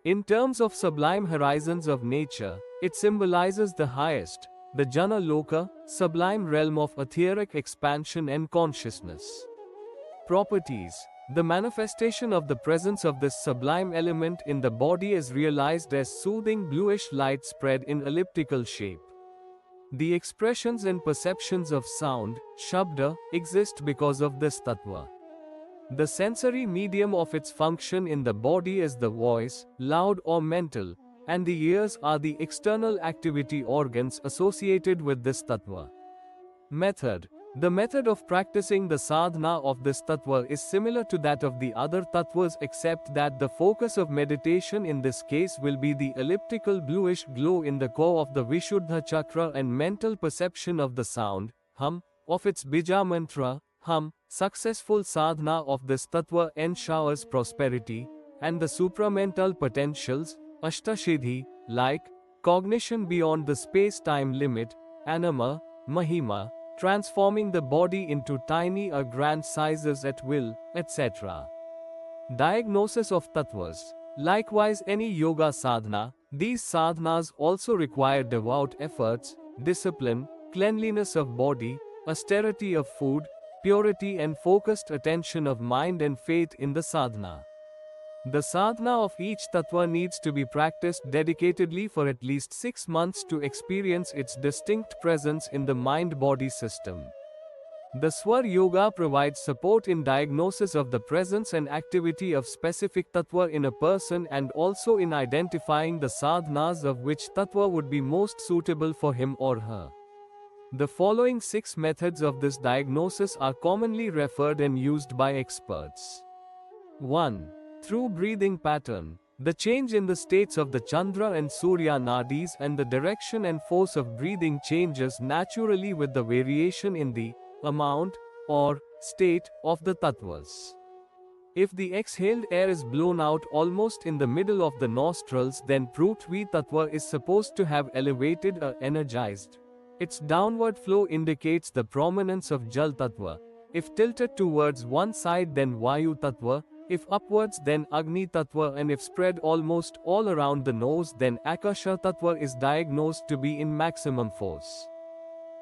In terms of sublime horizons of nature, it symbolizes the highest, the Jana Loka, sublime realm of etheric expansion and consciousness. Properties. The manifestation of the presence of this sublime element in the body is realized as soothing bluish light spread in elliptical shape. The expressions and perceptions of sound, shabda, exist because of this tattva. The sensory medium of its function in the body is the voice, loud or mental, and the ears are the external activity organs associated with this tattva. Method. The method of practicing the sadhana of this tattva is similar to that of the other tattvas except that the focus of meditation in this case will be the elliptical bluish glow in the core of the Vishuddha chakra and mental perception of the sound, hum, of its bija mantra, hum. Successful sadhana of this tattva ensures prosperity, and the supramental potentials, ashtasiddhi, like cognition beyond the space-time limit, anama, mahima, transforming the body into tiny or grand sizes at will, etc. Diagnosis of tattvas. Likewise, any yoga sadhana, these sadhanas also require devout efforts, discipline, cleanliness of body, austerity of food, purity and focused attention of mind and faith in the sadhana. The sadhana of each tattva needs to be practiced dedicatedly for at least 6 months to experience its distinct presence in the mind-body system. The Swar Yoga provides support in diagnosis of the presence and activity of specific tattva in a person and also in identifying the sadhanas of which tattva would be most suitable for him or her. The following 6 methods of this diagnosis are commonly referred and used by experts. 1. Through breathing pattern. The change in the states of the Chandra and Surya nadis and the direction and force of breathing changes naturally with the variation in the amount or state of the tattvas. If the exhaled air is blown out almost in the middle of the nostrils, then Prithvi tattva is supposed to have elevated or energized. Its downward flow indicates the prominence of Jal tattva. If tilted towards one side, then Vayu tattva. If upwards, then Agni tattva, and if spread almost all around the nose, then Akasha tattva is diagnosed to be in maximum force.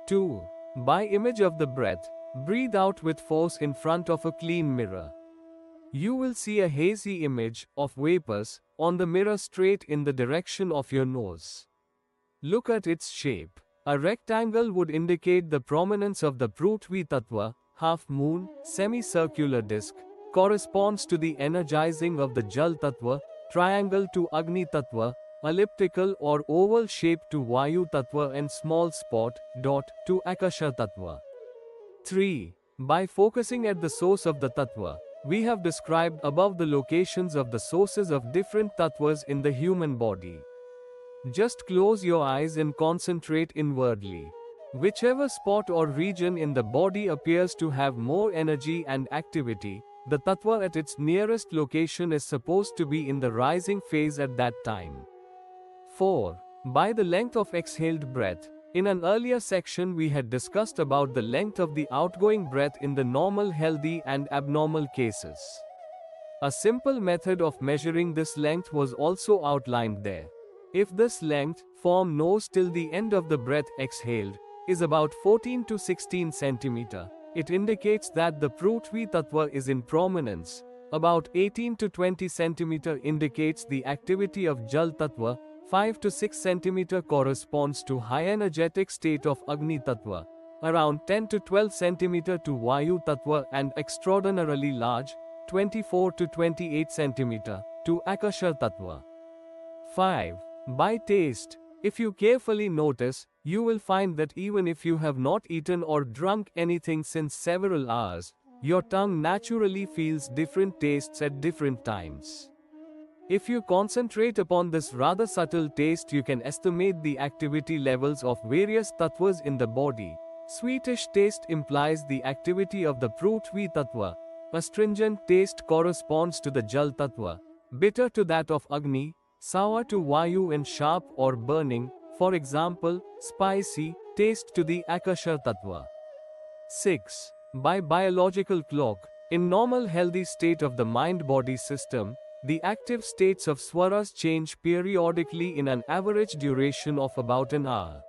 2. By image of the breath, breathe out with force in front of a clean mirror. You will see a hazy image of vapors on the mirror straight in the direction of your nose. Look at its shape. A rectangle would indicate the prominence of the Prithvi tattva, half moon, semicircular disc, corresponds to the energizing of the Jal tattva, triangle to Agni tattva, elliptical or oval shape to Vayu tattva and small spot, dot, to Akasha tattva. 3. By focusing at the source of the tattva, we have described above the locations of the sources of different tattvas in the human body. Just close your eyes and concentrate inwardly. Whichever spot or region in the body appears to have more energy and activity, the tattva at its nearest location is supposed to be in the rising phase at that time. 4. By the length of exhaled breath. In an earlier section we had discussed about the length of the outgoing breath in the normal, healthy and abnormal cases. A simple method of measuring this length was also outlined there. If this length, from nose till the end of the breath exhaled, is about 14 to 16 cm, it indicates that the Prithvi tattva is in prominence. About 18 to 20 cm indicates the activity of Jal tattva, 5 to 6 cm corresponds to high energetic state of Agni tattva, around 10 to 12 cm to Vayu tattva and extraordinarily large, 24 to 28 cm, to Akasha tattva. 5. By taste. If you carefully notice, You will find that even if you have not eaten or drunk anything since several hours, your tongue naturally feels different tastes at different times. If you concentrate upon this rather subtle taste, you can estimate the activity levels of various tattvas in the body. Sweetish taste implies the activity of the prithvi tattva. Astringent taste corresponds to the jal tattva, bitter to that of agni, sour to vayu, and sharp or burning, for example, spicy, taste to the akasha tattva. 6. By biological clock, in normal healthy state of the mind-body system, the active states of swaras change periodically in an average duration of about an hour.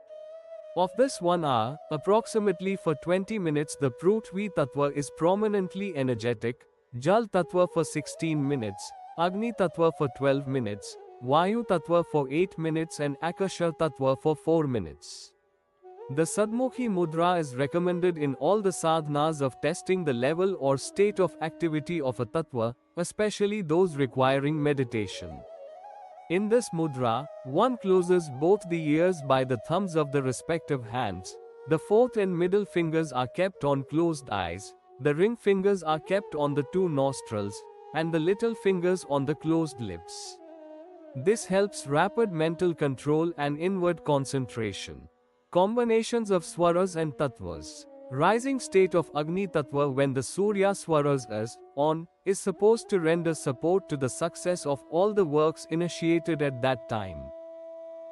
Of this 1 hour, approximately for 20 minutes the prithvi tattva is prominently energetic, jal tattva for 16 minutes, agni tattva for 12 minutes, vayu tattva for 8 minutes, and akasha tattva for 4 minutes. The Sadmukhi Mudra is recommended in all the sadhanas of testing the level or state of activity of a tattva, especially those requiring meditation. In this mudra, one closes both the ears by the thumbs of the respective hands, the fourth and middle fingers are kept on closed eyes, the ring fingers are kept on the 2 nostrils, and the little fingers on the closed lips. This helps rapid mental control and inward concentration. Combinations of swaras and tattvas. Rising state of Agni Tattva when the Surya swaras is on, is supposed to render support to the success of all the works initiated at that time.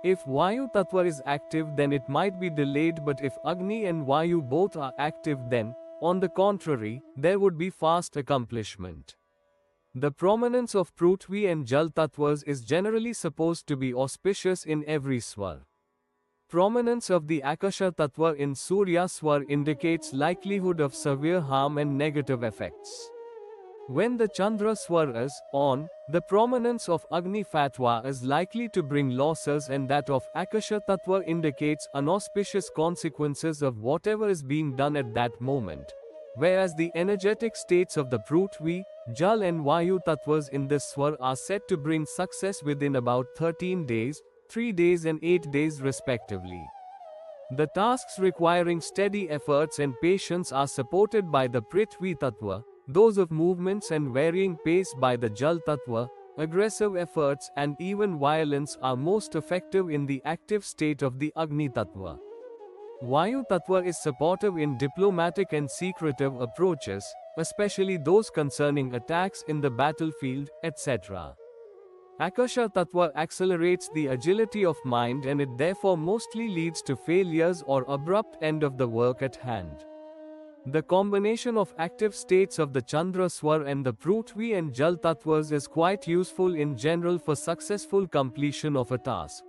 If Vayu Tattva is active, then it might be delayed, but if Agni and Vayu both are active, then, on the contrary, there would be fast accomplishment. The prominence of Prithvi and Jal Tattvas is generally supposed to be auspicious in every swar. Prominence of the Akasha Tattva in Surya Swar indicates likelihood of severe harm and negative effects. When the Chandra Swar is on, the prominence of Agni Fatwa is likely to bring losses, and that of Akasha Tattva indicates unauspicious consequences of whatever is being done at that moment. Whereas the energetic states of the Prithvi, Jal and Vayu Tattvas in this Swar are said to bring success within about 13 days, 3 days and 8 days respectively. The tasks requiring steady efforts and patience are supported by the Prithvi Tattva, those of movements and varying pace by the Jal Tattva. Aggressive efforts and even violence are most effective in the active state of the Agni Tattva. Vayu Tattva is supportive in diplomatic and secretive approaches, especially those concerning attacks in the battlefield, etc. Akasha Tattva accelerates the agility of mind, and it therefore mostly leads to failures or abrupt end of the work at hand. The combination of active states of the Chandra Swar and the Prithvi and Jal Tattvas is quite useful in general for successful completion of a task.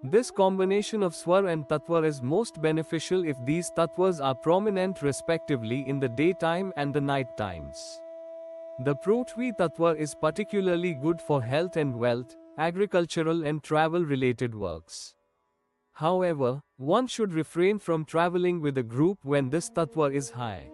This combination of Swar and Tattva is most beneficial if these Tattvas are prominent respectively in the daytime and the night times. The Prithvi Tattva is particularly good for health and wealth, agricultural and travel-related works. However, one should refrain from traveling with a group when this Tattva is high.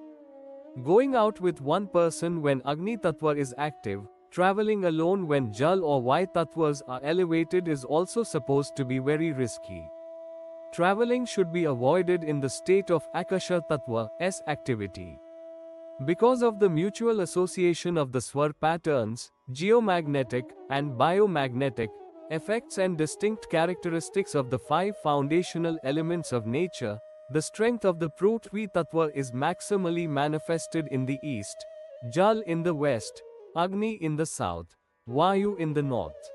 Going out with one person when Agni Tattva is active, traveling alone when Jal or Vayu Tattvas are elevated is also supposed to be very risky. Traveling should be avoided in the state of Akasha Tattva's activity. Because of the mutual association of the swar patterns, geomagnetic and biomagnetic effects and distinct characteristics of the 5 foundational elements of nature, the strength of the Prithvi Tattva is maximally manifested in the east, Jal in the west, Agni in the south, Vayu in the north.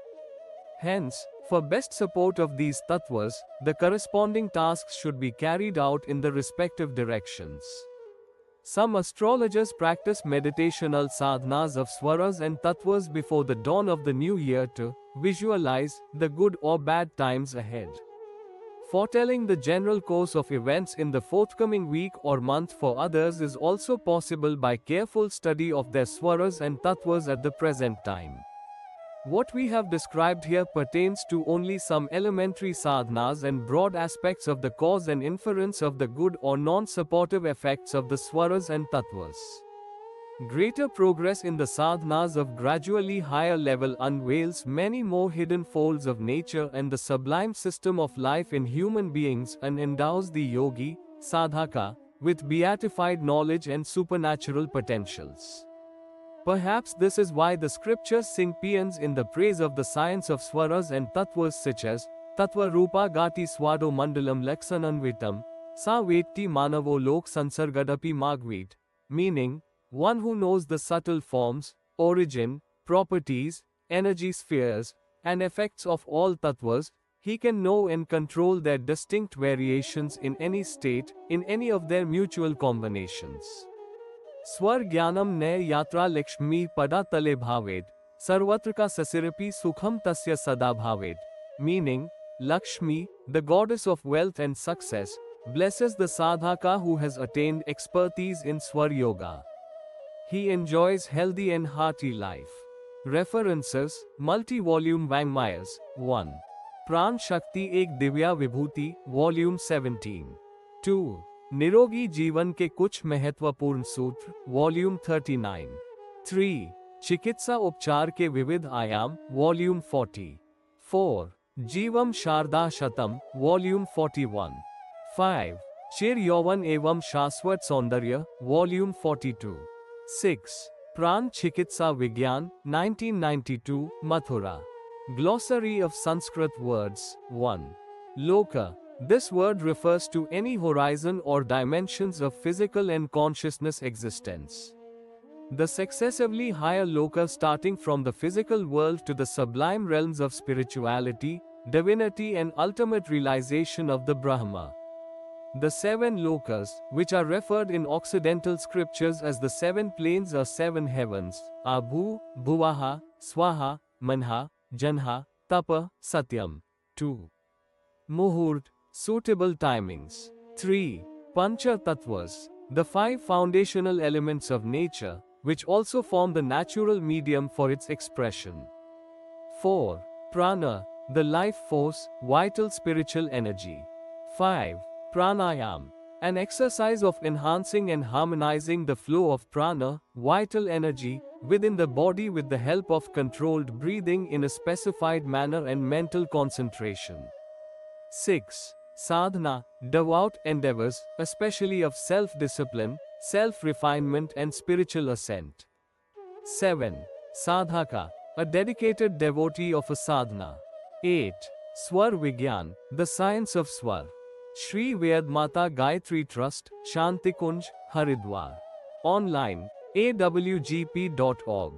Hence, for best support of these tattvas, the corresponding tasks should be carried out in the respective directions. Some astrologers practice meditational sadhanas of swaras and tattvas before the dawn of the new year to visualize the good or bad times ahead. Foretelling the general course of events in the forthcoming week or month for others is also possible by careful study of their swaras and tattvas at the present time. What we have described here pertains to only some elementary sadhanas and broad aspects of the cause and inference of the good or non-supportive effects of the swaras and tattvas. Greater progress in the sadhanas of gradually higher level unveils many more hidden folds of nature and the sublime system of life in human beings and endows the yogi, sadhaka, with beatified knowledge and supernatural potentials. Perhaps this is why the scriptures sing paeans in the praise of the science of swaras and tattvas such as Tattva Rupa Gati Swado Mandalam Laksananvitam, Sa Vetti Manavo Lok Sansargadapi Magvit, meaning, one who knows the subtle forms, origin, properties, energy spheres, and effects of all tattvas, he can know and control their distinct variations in any state, in any of their mutual combinations. Swar Gyanam Ne Yatra Lakshmi Pada Tale Bhaved, Sarvatra Ka Sasirapi Sukham Tasya Sada Bhaved, meaning, Lakshmi, the goddess of wealth and success, blesses the sadhaka who has attained expertise in Swar Yoga. He enjoys healthy and hearty life. References, multi-volume Vangmayas, 1. Pran Shakti Ek Divya Vibhuti, Volume 17. 2. Nirogi Jeevan Ke Kuch Mahatvapurn Sutra, Volume 39. 3. Chikitsa Upchar Ke Vividh Ayam, Volume 40. 4. Jeevam Sharda Shatam, Volume 41. 5. Chir Yauvan Evam Shaswat Saundarya, Volume 42. 6. Pran Chikitsa Vigyan, 1992, Mathura. Glossary of Sanskrit words, 1. Loka. This word refers to any horizon or dimensions of physical and consciousness existence. The successively higher loka starting from the physical world to the sublime realms of spirituality, divinity and ultimate realization of the Brahma. The 7 lokas, which are referred in Occidental scriptures as the 7 planes or 7 heavens, are Bhu, Bhuvaha, Swaha, Manha, Janha, Tapa, Satyam. 2. Muhurt, suitable timings. 3. Pancha Tattvas, the 5 foundational elements of nature, which also form the natural medium for its expression. 4. Prana, the life force, vital spiritual energy. 5. Pranayam, an exercise of enhancing and harmonizing the flow of prana, vital energy, within the body with the help of controlled breathing in a specified manner and mental concentration. 6. Sadhana, devout endeavors, especially of self-discipline, self-refinement and spiritual ascent. 7. Sadhaka, a dedicated devotee of a sadhana. 8. Swar Vigyan, the science of Swar. Shri Ved Mata Gayatri Trust, Shantikunj, Haridwar. Online, awgp.org.